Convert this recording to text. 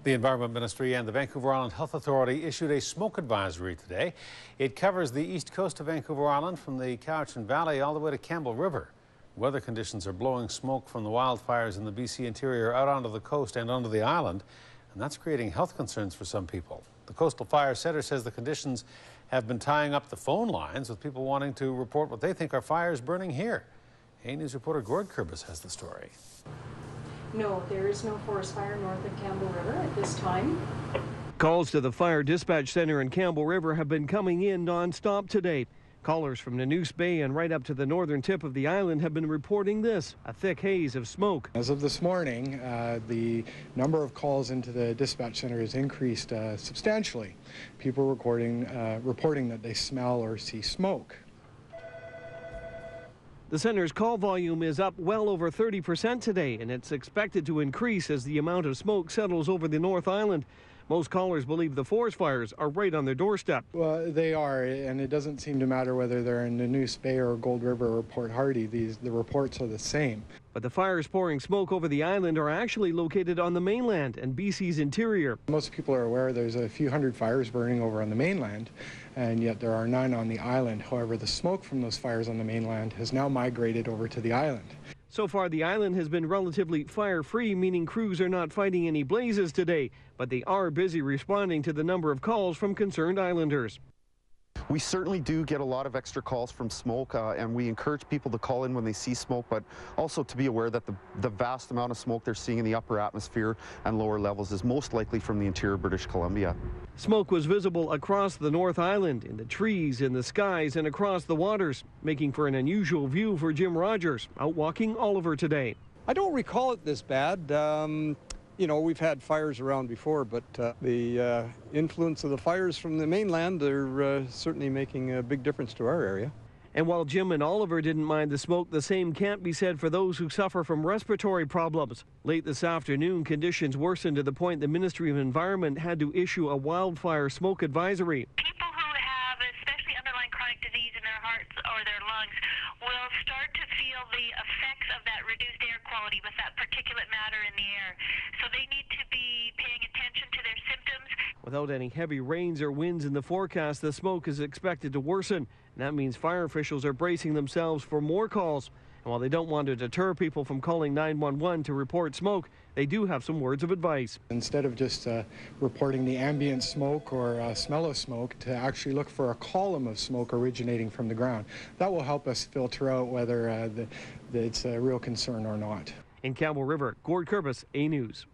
The Environment Ministry and the Vancouver Island Health Authority issued a smoke advisory today. It covers the east coast of Vancouver Island from the Cowichan Valley all the way to Campbell River. Weather conditions are blowing smoke from the wildfires in the BC interior out onto the coast and onto the island, and that's creating health concerns for some people. The Coastal Fire Centre says the conditions have been tying up the phone lines with people wanting to report what they think are fires burning here. A News reporter Gord Kurbis has the story. No, there is no forest fire north of Campbell River at this time. Calls to the Fire Dispatch Center in Campbell River have been coming in non-stop today. Callers from Nanoose Bay and right up to the northern tip of the island have been reporting this, a thick haze of smoke. As of this morning, the number of calls into the dispatch center has increased substantially. People reporting that they smell or see smoke. The center's call volume is up well over 30% today, and it's expected to increase as the amount of smoke settles over the North Island. Most callers believe the forest fires are right on their doorstep. Well, they are, and it doesn't seem to matter whether they're in Nanoose Bay or Gold River or Port Hardy. The reports are the same. But the fires pouring smoke over the island are actually located on the mainland and BC's interior. Most people are aware there's a few hundred fires burning over on the mainland, and yet there are none on the island. However, the smoke from those fires on the mainland has now migrated over to the island. So far, the island has been relatively fire-free, meaning crews are not fighting any blazes today, but they are busy responding to the number of calls from concerned islanders. We certainly do get a lot of extra calls from smoke, and we encourage people to call in when they see smoke, but also to be aware that the vast amount of smoke they're seeing in the upper atmosphere and lower levels is most likely from the interior British Columbia. Smoke was visible across the North Island, in the trees, in the skies, and across the waters, making for an unusual view for Jim Rogers, out walking Oliver today. I don't recall it this bad. You know, we've had fires around before, but the influence of the fires from the mainland are certainly making a big difference to our area. And while Jim and Oliver didn't mind the smoke, the same can't be said for those who suffer from respiratory problems. Late this afternoon, conditions worsened to the point the Ministry of Environment had to issue a wildfire smoke advisory. People who have especially underlying chronic disease in their hearts or their lungs will start to feel the effects of that reduced air quality with that particulate matter in the air. So they need to be paying attention to their symptoms. Without any heavy rains or winds in the forecast, the smoke is expected to worsen. And that means fire officials are bracing themselves for more calls. And while they don't want to deter people from calling 911 to report smoke, they do have some words of advice. Instead of just reporting the ambient smoke or smell of smoke, to actually look for a column of smoke originating from the ground. That will help us filter out whether it's a real concern or not. In Campbell River, Gord Kurbis, A News.